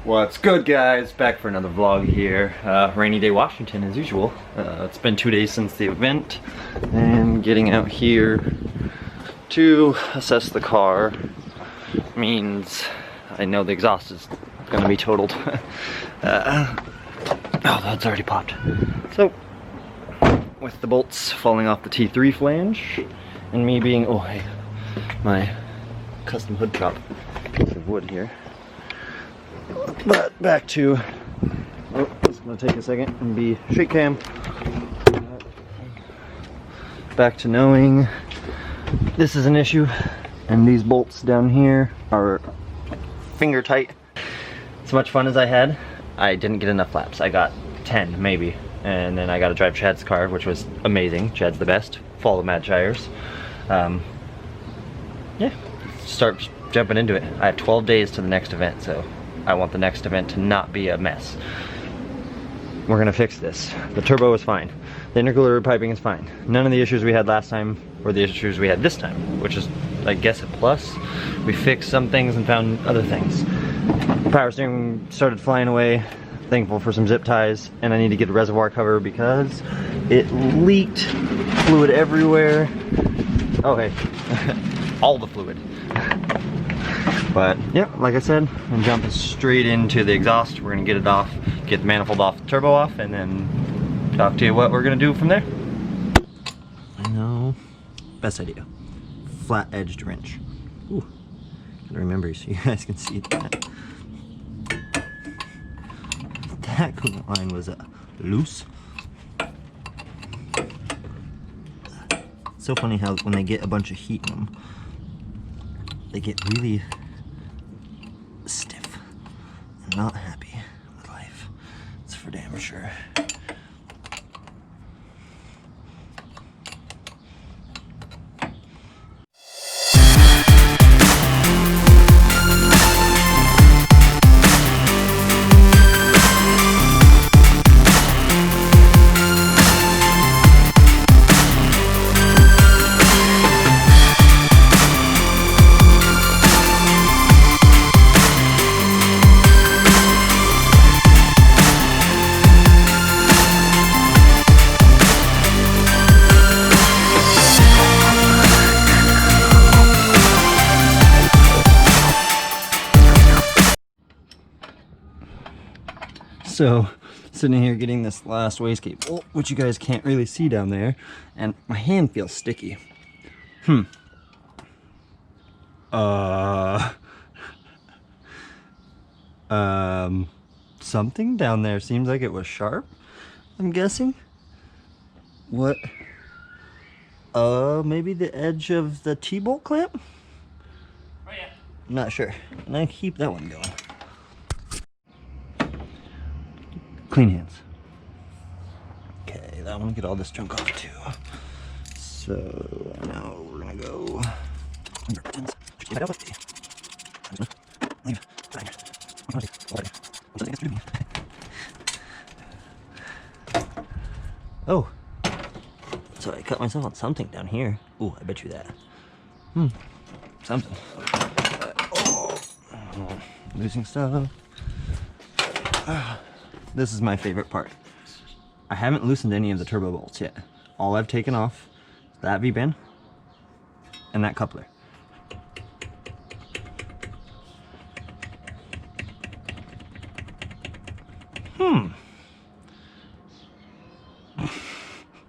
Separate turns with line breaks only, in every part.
What's good, guys? Back for another vlog here. Rainy day Washington as usual. It's been 2 days since the event and getting out here to assess the car means I know the exhaust is gonna be totaled. Oh, that's already popped. So with the bolts falling off the T3 flange and me being, oh hey, my custom hood prop piece of wood here. But back to, oh, it's gonna take a second and be shake cam. Back to knowing this is an issue, and these bolts down here are finger tight. As much fun as I had, I didn't get enough laps. I got 10 maybe, and then I got to drive Chad's car, which was amazing. Chad's the best. Follow Mad Tires. Yeah, start jumping into it. I have 12 days to the next event, so I want the next event to not be a mess. We're gonna fix this. The turbo is fine. The intercooler piping is fine. None of the issues we had last time were the issues we had this time, which is, I guess, a plus. We fixed some things and found other things. Power steering started flying away. Thankful for some zip ties, and I need to get a reservoir cover because it leaked fluid everywhere. Oh hey, all the fluid. But yeah, like I said, I'm jumping straight into the exhaust. We're gonna get it off, get the manifold off, the turbo off, and then talk to you what we're gonna do from there. I know, best idea. Flat edged wrench. Ooh, gotta remember so you guys can see that. That coolant line was loose. So funny how when they get a bunch of heat in them, they get really stiff and not happy with life. It's for damn sure. So, sitting here getting this last wastegate bolt, which you guys can't really see down there, and my hand feels sticky. Something down there seems like it was sharp, I'm guessing. What? Maybe the edge of the T-bolt clamp? Oh yeah. I'm not sure. And I keep that one going. Clean hands. Okay, that one, get all this junk off too. So now we're gonna go. Oh, so I cut myself on something down here. Ooh, I bet you that. Something. Oh, losing stuff. This is my favorite part. I haven't loosened any of the turbo bolts yet. All I've taken off is that V-band and that coupler.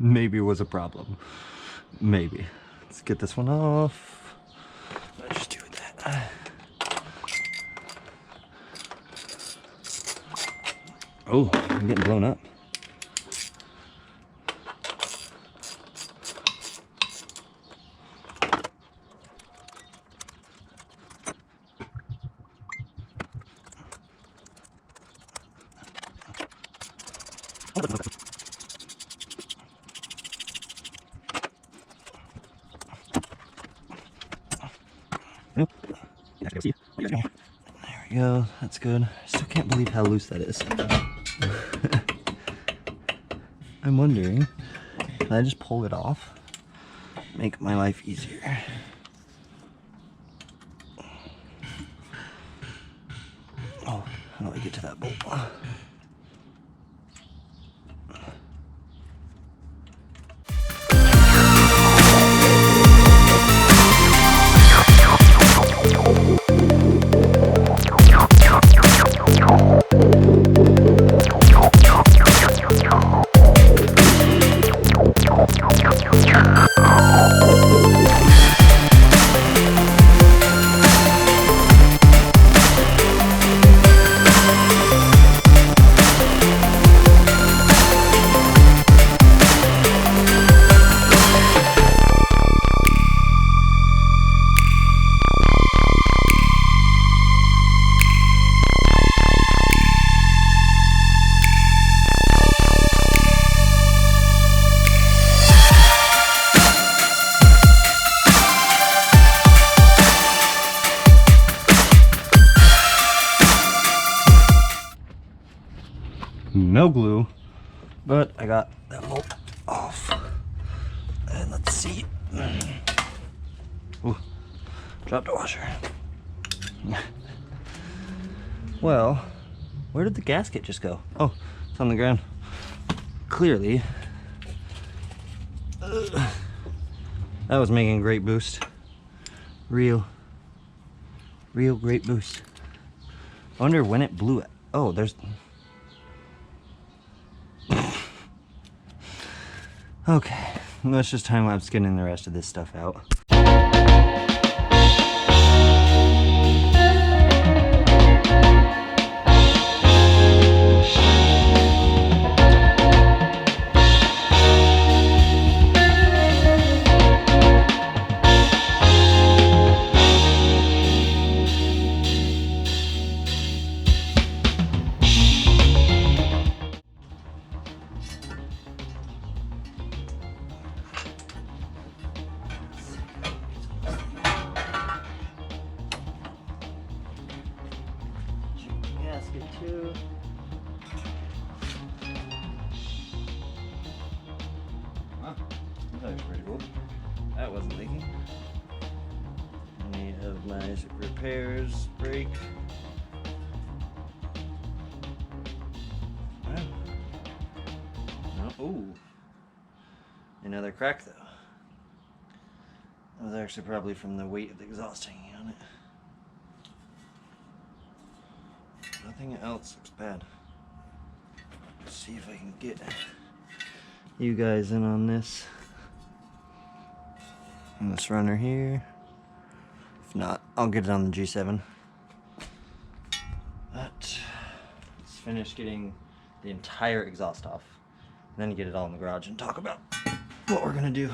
Maybe it was a problem. Maybe. Let's get this one off. Let's just do that. Oh, I'm getting blown up. There we go, that's good. I still can't believe how loose that is. I'm wondering, can I just pull it off? Make my life easier. Oh, How do I get to that bolt? No glue, but I got that bolt off. And let's see. Ooh, dropped a washer. Well, where did the gasket just go? Oh, it's on the ground. Clearly, that was making a great boost. Real great boost. I wonder when it blew it. Oh, there's... Okay, let's just time-lapse getting the rest of this stuff out. Too. Wow, that was pretty cool. That wasn't leaking. Any of my repairs break? Well, no. Ooh, another crack though. That was actually probably from the weight of the exhaust hanging on it. Nothing else looks bad. Let's see if I can get you guys in on this. And this runner here. If not, I'll get it on the G7. But let's finish getting the entire exhaust off. And then get it all in the garage and talk about what we're gonna do.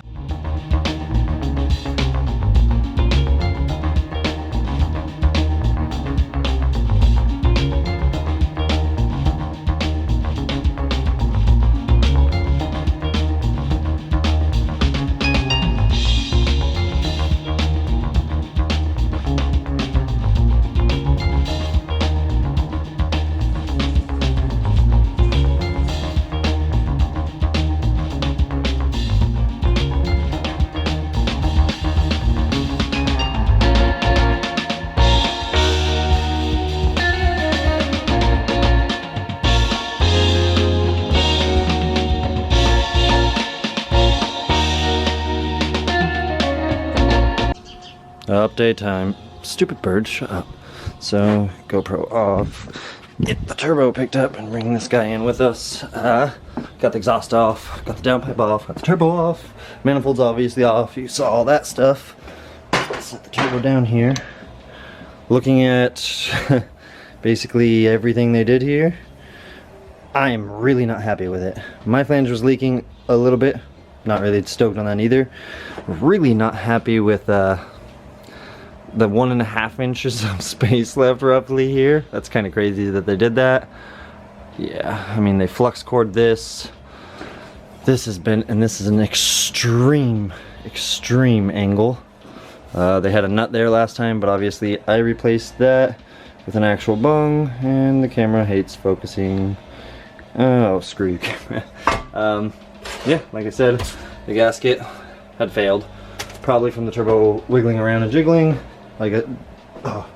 Update time. Stupid bird, shut up. So, GoPro off. Get the turbo picked up and bring this guy in with us. Got the exhaust off, got the downpipe off, got the turbo off. Manifold's obviously off. You saw all that stuff. Let's set the turbo down here. Looking at basically everything they did here, I am really not happy with it. My flange was leaking a little bit. Not really stoked on that either. Really not happy with the 1.5 inches of space left roughly here. That's kind of crazy that they did that. Yeah, I mean, they flux cored this. This has been, and this is an extreme angle. They had a nut there last time, but obviously I replaced that with an actual bung, and the camera hates focusing. Oh, screw you, camera. Yeah, like I said, the gasket had failed. Probably from the turbo wiggling around and jiggling. Like it, oh,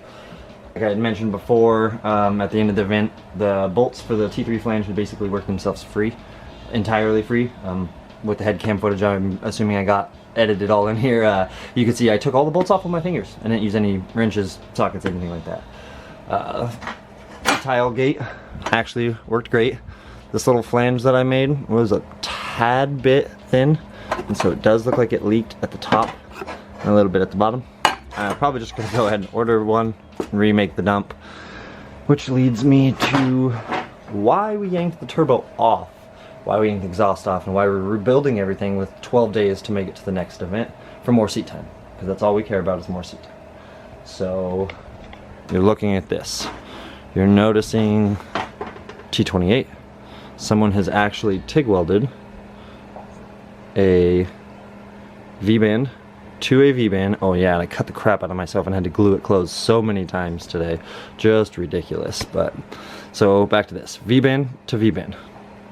Like I had mentioned before, at the end of the event, the bolts for the T3 flange would basically work themselves free, entirely free. With the head cam footage, I'm assuming I got edited all in here. You can see I took all the bolts off with my fingers. I didn't use any wrenches, sockets, anything like that. Tile gate actually worked great. This little flange that I made was a tad bit thin, and so it does look like it leaked at the top and a little bit at the bottom. I'm probably just gonna go ahead and order one, remake the dump, which leads me to why we yanked the turbo off, why we yanked the exhaust off, and why we're rebuilding everything with 12 days to make it to the next event for more seat time, because that's all we care about is more seat time. So you're looking at this, you're noticing T28. Someone has actually TIG welded a V-band to a V-band. Oh yeah, and I cut the crap out of myself and had to glue it closed so many times today. Just ridiculous. But so back to this, V-band to V-band.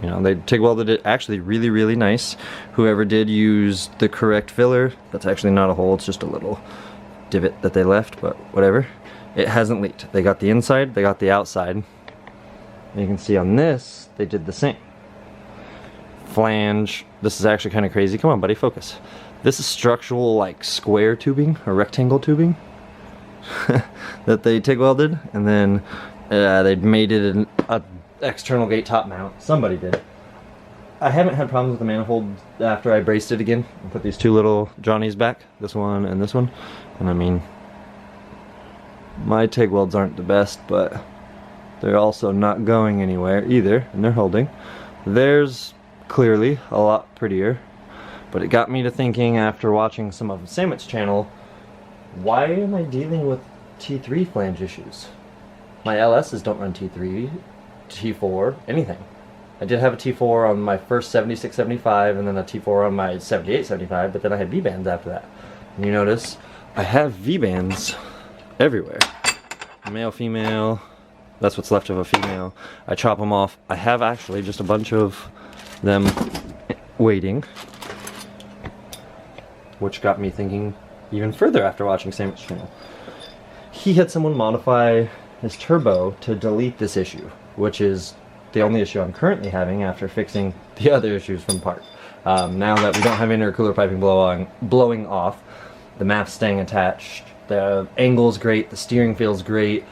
You know, they TIG welded it actually really, really nice. Whoever did use the correct filler, that's actually not a hole, it's just a little divot that they left, but whatever. It hasn't leaked. They got the inside, they got the outside. And you can see on this, they did the same. Flange, this is actually kind of crazy. Come on, buddy, focus. This is structural, like, square tubing or rectangle tubing that they TIG welded, and then they made it an external gate top mount. Somebody did. I haven't had problems with the manifold after I braced it again and put these two little Johnnies back, this one and this one. And I mean, my TIG welds aren't the best, but they're also not going anywhere either, and they're holding. Theirs clearly a lot prettier. But it got me to thinking after watching some of the Sandwich channel, why am I dealing with T3 flange issues? My LSs don't run T3, T4, anything. I did have a T4 on my first 7675 and then a T4 on my 7875, but then I had V-bands after that. And you notice I have V-bands everywhere. Male, female, that's what's left of a female. I chop them off. I have actually just a bunch of them waiting, which got me thinking even further after watching Sandwich channel. He had someone modify his turbo to delete this issue, which is the only issue I'm currently having after fixing the other issues from part. Now that we don't have intercooler piping blowing off, the map's staying attached, the angle's great, the steering feels great.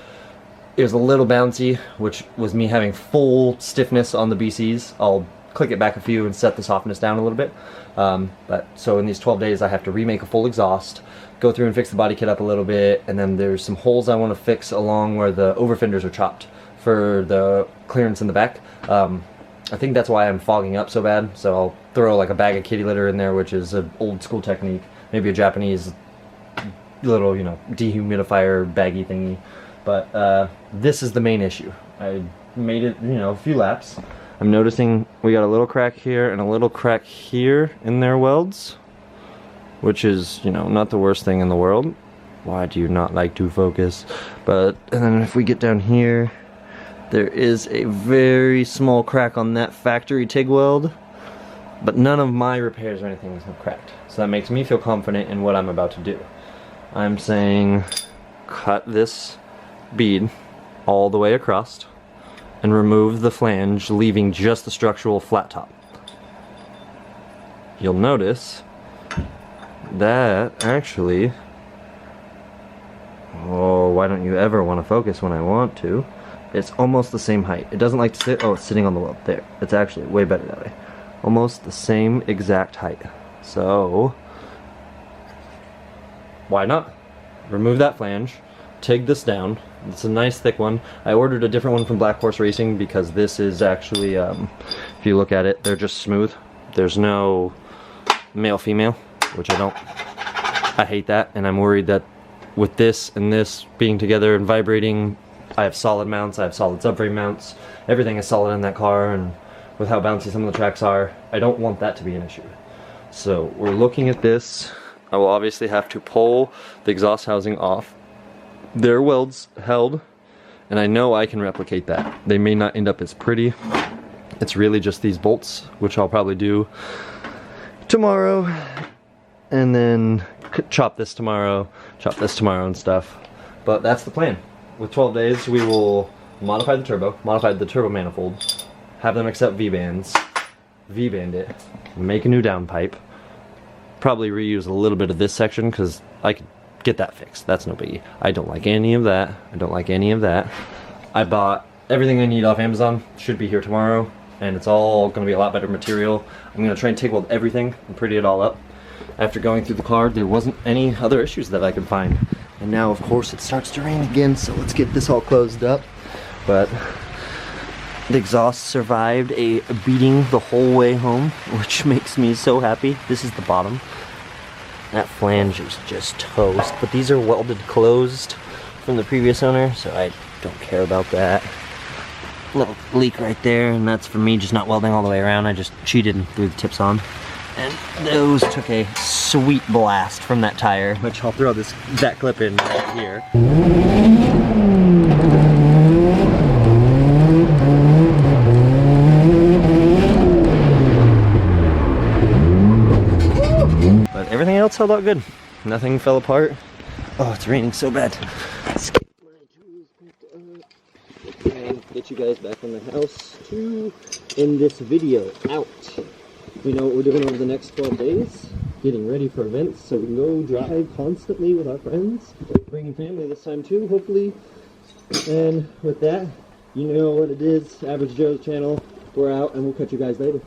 It was a little bouncy, which was me having full stiffness on the BCs. I'll click it back a few and set the softness down a little bit. But so in these 12 days I have to remake a full exhaust, go through and fix the body kit up a little bit, and then there's some holes I want to fix along where the over fenders are chopped for the clearance in the back. I think that's why I'm fogging up so bad, so I'll throw like a bag of kitty litter in there, which is an old school technique, maybe a Japanese little, you know, dehumidifier baggy thingy. But this is the main issue. I made it, you know, a few laps. I'm noticing we got a little crack here and a little crack here in their welds, which is, you know, not the worst thing in the world. Why do you not like to focus? But, and then if we get down here, there is a very small crack on that factory TIG weld, but none of my repairs or anything have cracked. So that makes me feel confident in what I'm about to do. I'm saying cut this bead all the way across and remove the flange, leaving just the structural flat top. You'll notice that actually, oh, why don't you ever want to focus when I want to? It's almost the same height. It doesn't like to sit, oh, it's sitting on the weld. There, it's actually way better that way. Almost the same exact height. So, why not? Remove that flange, TIG this down. It's a nice thick one. I ordered a different one from Black Horse Racing because this is actually, if you look at it, they're just smooth. There's no male-female, which I hate that, and I'm worried that with this and this being together and vibrating, I have solid mounts, I have solid subframe mounts, everything is solid in that car, and with how bouncy some of the tracks are, I don't want that to be an issue. So we're looking at this. I will obviously have to pull the exhaust housing off. Their welds held, and I know I can replicate that. They may not end up as pretty. It's really just these bolts, which I'll probably do tomorrow, and then chop this tomorrow and stuff. But that's the plan. with 12 days, we will modify the turbo manifold, have them accept V-bands, V-band it, make a new down pipe, probably reuse a little bit of this section because I could get that fixed. That's no biggie. I don't like any of that. I don't like any of that. I bought everything I need off Amazon. Should be here tomorrow, and it's all going to be a lot better material. I'm going to try and take weld everything and pretty it all up. After going through the car, there wasn't any other issues that I could find. And now, of course, it starts to rain again, so let's get this all closed up. But the exhaust survived a beating the whole way home, which makes me so happy. This is the bottom. That flange is just toast, but these are welded closed from the previous owner, so I don't care about that. Little leak right there, and that's for me just not welding all the way around. I just cheated and threw the tips on. And those took a sweet blast from that tire, which I'll throw that clip in right here. But everything else held out good. Nothing fell apart. Oh, it's raining so bad. Let's get my tools picked up and get you guys back in the house to end this video out. We know what we're doing over the next 12 days, getting ready for events so we can go drive constantly with our friends, bringing family this time too, hopefully. And with that, you know what it is, Average Joe's channel. We're out, and we'll catch you guys later.